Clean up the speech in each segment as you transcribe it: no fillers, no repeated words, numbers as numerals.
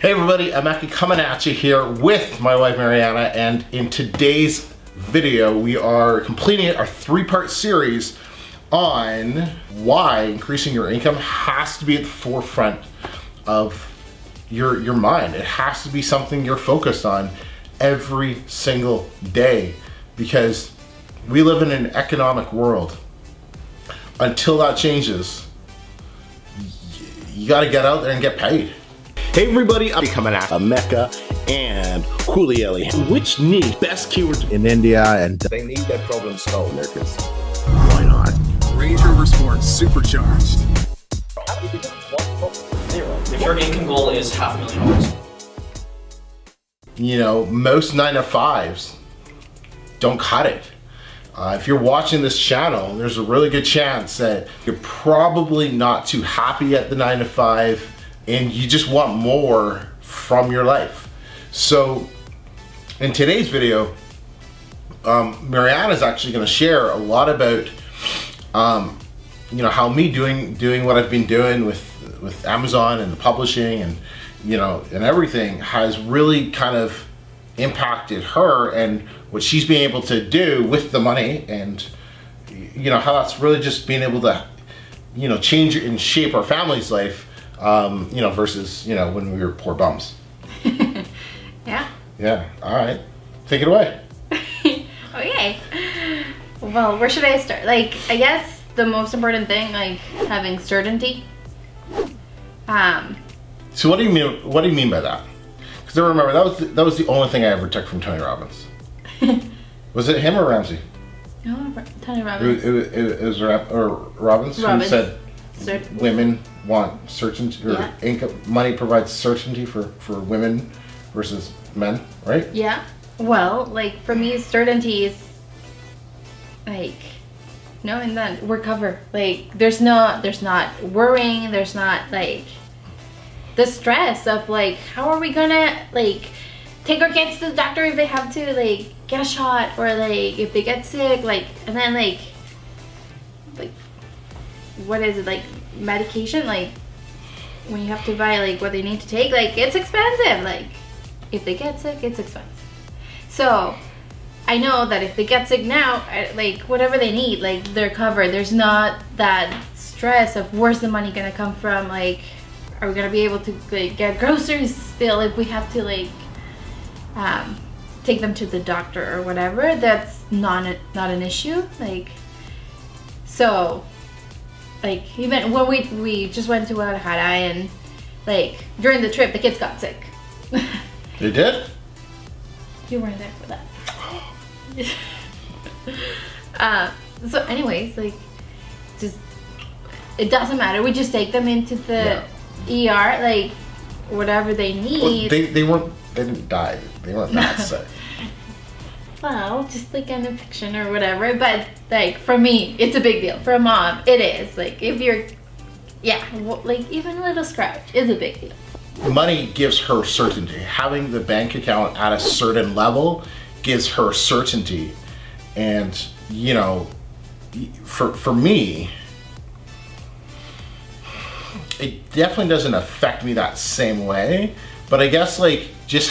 Hey everybody, Emeka coming at you here with my wife Mariana, and in today's video we are completing our three-part series on why increasing your income has to be at the forefront of your mind. It has to be something you're focused on every single day, because we live in an economic world. Until that changes, you got to get out there and get paid. Hey everybody, I'm coming at Emeka and Kulieli. Which need best keywords in India, and they need that problem solved. Why not? Range Rover Sport supercharged. Zero. If your income goal is $500,000. You know, most 9-to-5s don't cut it. If you're watching this channel, there's a really good chance that you're probably not too happy at the 9-to-5 and you just want more from your life. So in today's video, Mariana's actually going to share a lot about you know, how me doing what I've been doing with Amazon and the publishing and, you know, and everything has really kind of impacted her, and what she's been able to do with the money, and you know, how that's really just being able to, you know, change and shape our family's life, you know, versus, you know, when we were poor bums. Yeah, all right, take it away. Okay, well, where should I start? Like, I guess the most important thing, like having certainty. So what do you mean by that? Because I remember that was the only thing I ever took from Tony Robbins. Was it him or Ramsey? No, Tony Robbins. It was Robbins who said women want certainty, or income, money provides certainty for women versus men, right? Yeah. Well, like for me, certainty is like knowing that we're covered. Like there's not worrying. There's not like the stress of like, how are we gonna like take our kids to the doctor if they have to like get a shot, or like if they get sick, like, and then like what is it, like medication, like when you have to buy like what they need to take, like it's expensive. Like if they get sick, it's expensive. So I know that if they get sick now, like whatever they need, like they're covered. There's not that stress of where's the money gonna come from, like are we gonna be able to like get groceries still if we have to like take them to the doctor or whatever. That's not an issue. Like, so like even when we just went to Guadalajara, and like during the trip the kids got sick. They did? You weren't there for that. So anyways, like just it doesn't matter, we just take them into the ER, like whatever they need. Well, they didn't die. They weren't that sick. Well, just like an infection or whatever. But like for me, it's a big deal. For a mom, it is. Like if you're, like even a little scratch is a big deal. Money gives her certainty. Having the bank account at a certain level gives her certainty. And you know, for me, it definitely doesn't affect me that same way. But I guess like just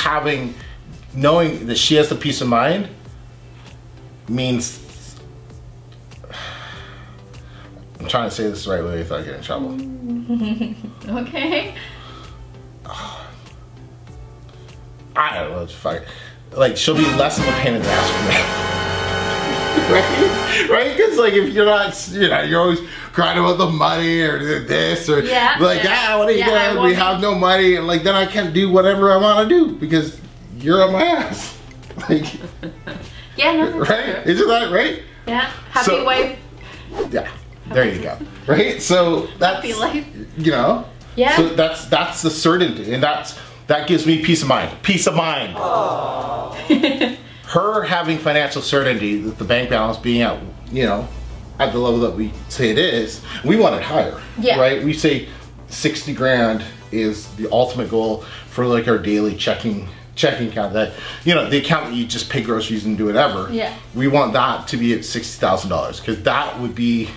knowing that she has the peace of mind means, I'm trying to say this the right way without getting in trouble. Okay. I don't know, it's fine. Like she'll be less of a pain in the ass for me. Right? Because like if you're not, you know, you're always crying about the money or this or like, what are you doing? We have no money, and like then I can't do whatever I want to do because you're on my ass. Like, yeah, no, that's right? true. Isn't that right? Yeah, happy wife. Yeah, there you go. Right? So that's, happy life. You know. Yeah. So that's the certainty, and that gives me peace of mind. Peace of mind. Her having financial certainty, that the bank balance being at, you know, at the level that we say it is, we want it higher. Yeah. Right? We say 60 grand is the ultimate goal for like our daily checking account, that, you know, the account that you just pay groceries and do whatever. Yeah. We want that to be at $60,000, because that would be,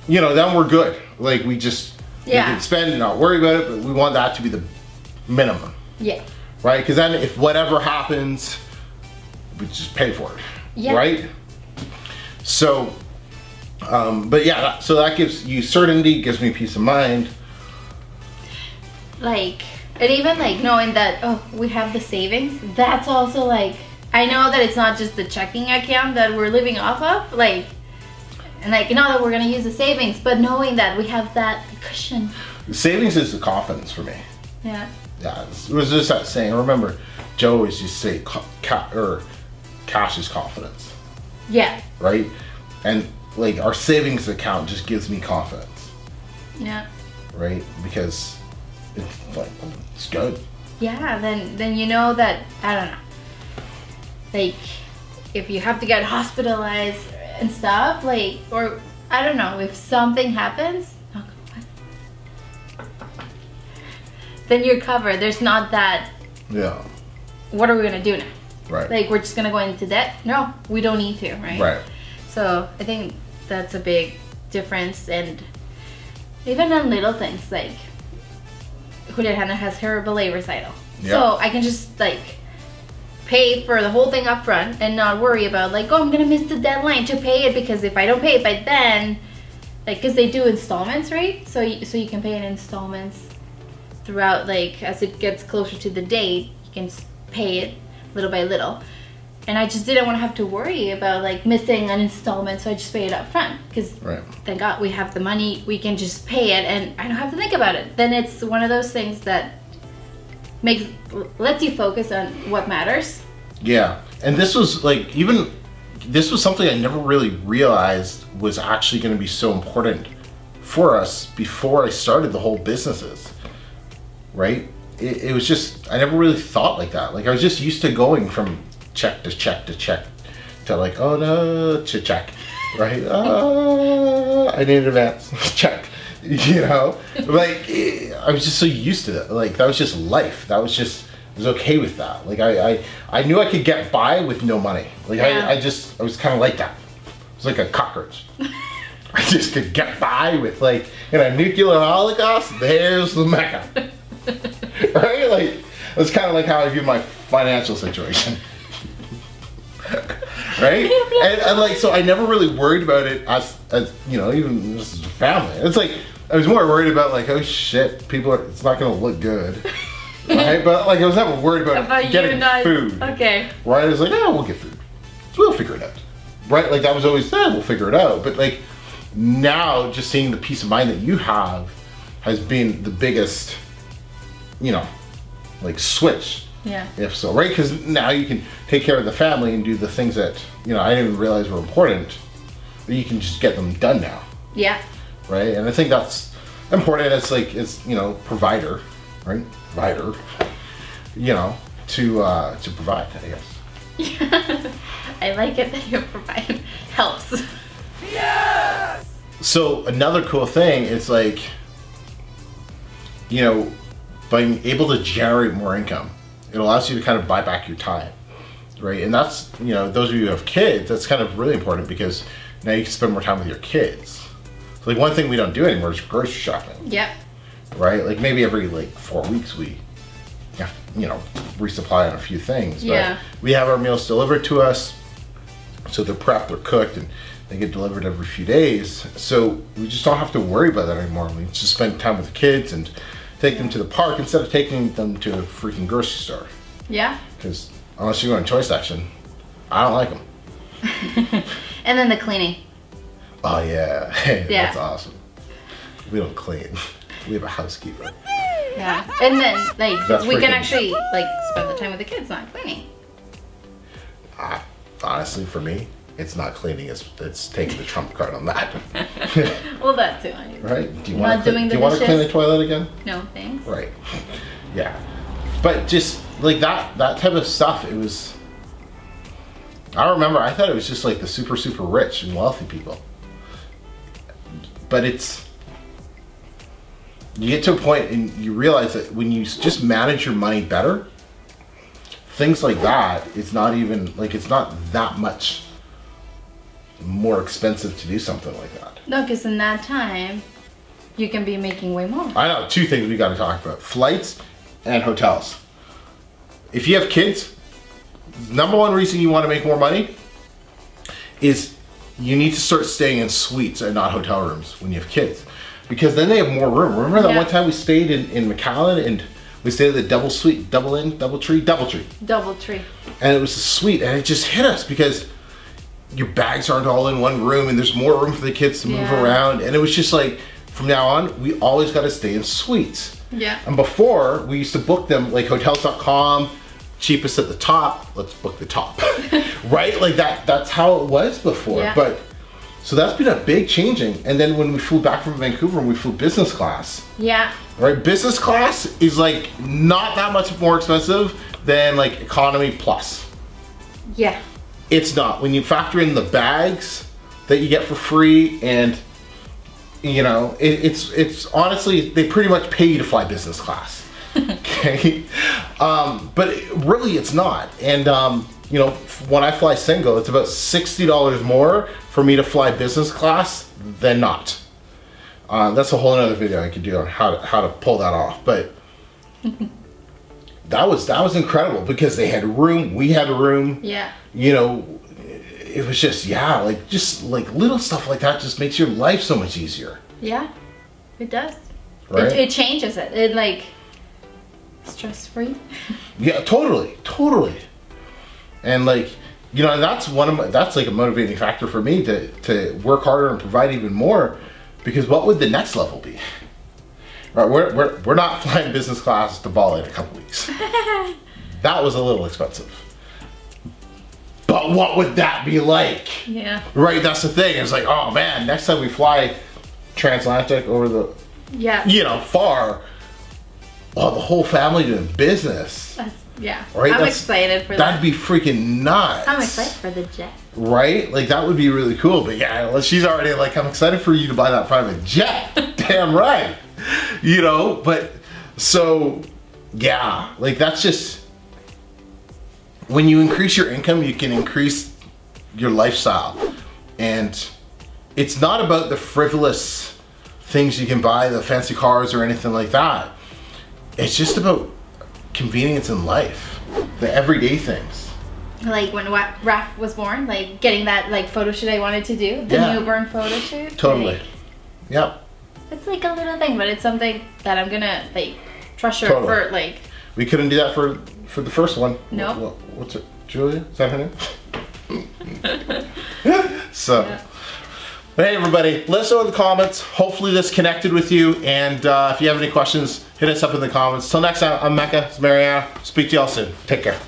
you know, then we're good. Like we can spend and not worry about it, but we want that to be the minimum, Yeah. right? Because then if whatever happens, we just pay for it, Yeah. right? So, but yeah, so that gives you certainty, gives me peace of mind. Like, and even like knowing that, oh, we have the savings, that's also like, I know that it's not just the checking account that we're living off of, like, and like, not that we're gonna use the savings, but knowing that we have that cushion. Savings is the confidence for me. Yeah. Yeah, it was just that saying. I remember Joe always used to say, cash is confidence, Yeah. right? And like our savings account just gives me confidence, Yeah. right? Because it's like, it's good. Yeah, then you know that, I don't know, like, if you have to get hospitalized and stuff, like, or, I don't know, if something happens, then you're covered. There's not that, Yeah. what are we gonna do now? Right. Like, we're just gonna go into debt? No, we don't need to, right? Right. So I think that's a big difference, and even on little things, like Juliana has her ballet recital. Yeah. So I can just like pay for the whole thing up front and not worry about like, oh, I'm gonna miss the deadline to pay it, because if I don't pay it by then, like, because they do installments, right? So you can pay in installments throughout, like, as it gets closer to the date, you can pay it little by little. And I just didn't want to have to worry about like missing an installment, so I just pay it up front, because Right. thank God we have the money, we can just pay it and I don't have to think about it. Then it's one of those things that lets you focus on what matters. Yeah. And this was like, this was something I never really realized was actually going to be so important for us before I started the whole businesses, right? It was just, I never really thought like that. Like, I was just used to going from check to check to check to like, oh no, to check, right? I need an advance, check, you know? Like, I was just so used to that. Like, that was just life. That was just, I was okay with that. Like, I knew I could get by with no money. Like, Yeah. I was kind of like that. I was like a cockroach. I just could get by with, like, in a nuclear holocaust, there's the Mecca. Right? Like, that's kind of like how I view my financial situation. Right? And like, so I never really worried about it as you know, even just as a family. It's like, I was more worried about like, oh shit, it's not gonna look good. Right? But like, I was never worried about getting food. Okay. Right? I was like, oh, we'll get food. So we'll figure it out. Right? Like, that was always, we'll figure it out. But like, now just seeing the peace of mind that you have has been the biggest, you know, like switch. Yeah. If so, right? Because now you can take care of the family and do the things that, you know, I didn't even realize were important, but you can just get them done now. Yeah. Right? And I think that's important. It's like, it's, you know, provider, right? Provider, you know, to provide, I guess. I like it that you provide helps. So another cool thing is like, you know, being able to generate more income, it allows you to kind of buy back your time, right? And that's, you know, those of you who have kids, that's kind of really important, because now you can spend more time with your kids. So like, one thing we don't do anymore is grocery shopping, Yep. right? Like, maybe every like 4 weeks we, you know, resupply on a few things. Yeah. But we have our meals delivered to us, so they're prepped, they're cooked, and they get delivered every few days. So we just don't have to worry about that anymore. We just spend time with the kids and take them to the park instead of taking them to a freaking grocery store. Yeah. Because unless you go in the toy section, I don't like them. And then the cleaning. Oh yeah, Yeah. That's awesome. We don't clean. We have a housekeeper. Yeah. And then like That's we can freaking- actually like spend the time with the kids, not cleaning. Honestly, for me, it's not cleaning. It's taking the trump card on that. Well, that too. Right? Do you Not want to doing the clean the dishes. toilet again? No, thanks. Right. Yeah. But just like that type of stuff, it was, I remember I thought it was just like the super, super rich and wealthy people. But it's, you get to a point and you realize that when you just manage your money better, things like that, it's not even, like, it's not that much more expensive to do something like that. No, because in that time, you can be making way more. I know, two things we got to talk about. Flights and hotels. If you have kids, number one reason you want to make more money is you need to start staying in suites and not hotel rooms when you have kids. Because then they have more room. Remember that one time we stayed in McAllen and we stayed at the double suite, double tree. And it was a suite and it just hit us because your bags aren't all in one room and there's more room for the kids to move around. And it was just like, from now on, we always got to stay in suites. Yeah. And before, we used to book them like hotels.com, cheapest at the top, let's book the top. Right? Like that's how it was before. Yeah. But so that's been a big changing. And then when we flew back from Vancouver and we flew business class. Yeah. Right? Business class is like not that much more expensive than like economy plus. Yeah. It's not. When you factor in the bags that you get for free and you know, it's honestly, they pretty much pay you to fly business class. Okay? But really it's not. And you know, when I fly single, it's about $60 more for me to fly business class than not. That's a whole other video I could do on how to pull that off. But that was incredible because they had room, we had a room. Yeah. You know, it was just, yeah, like just like little stuff like that just makes your life so much easier. Yeah, it does. Right? It changes it. It like stress-free. Yeah, totally. And like, you know, that's like a motivating factor for me to work harder and provide even more, because what would the next level be? Right, we're not flying business class to Bali in a couple weeks. That was a little expensive. But what would that be like? Yeah. Right, that's the thing. It's like, oh man, next time we fly transatlantic over the, you know, far, well, the whole family doing business. Yeah. Right? I'm excited for that. That'd be freaking nuts. I'm excited for the jet. Right? Like that would be really cool. But yeah, she's already like, I'm excited for you to buy that private jet. Damn right. You know, but so yeah, like that's just, when you increase your income, you can increase your lifestyle. And it's not about the frivolous things you can buy, the fancy cars or anything like that. It's just about convenience in life, the everyday things. Like when Raph was born, like getting that like photo shoot I wanted to do, the newborn photo shoot. Totally. Like, yep. It's like a little thing, but it's something that I'm gonna like treasure for like. We couldn't do that for the first one. No. What's it? Julia? Is that her name? So. Yeah. Hey everybody, let us know in the comments. Hopefully this connected with you, and if you have any questions, hit us up in the comments. Till next time, I'm Emeka, it's Mariana. Speak to y'all soon. Take care.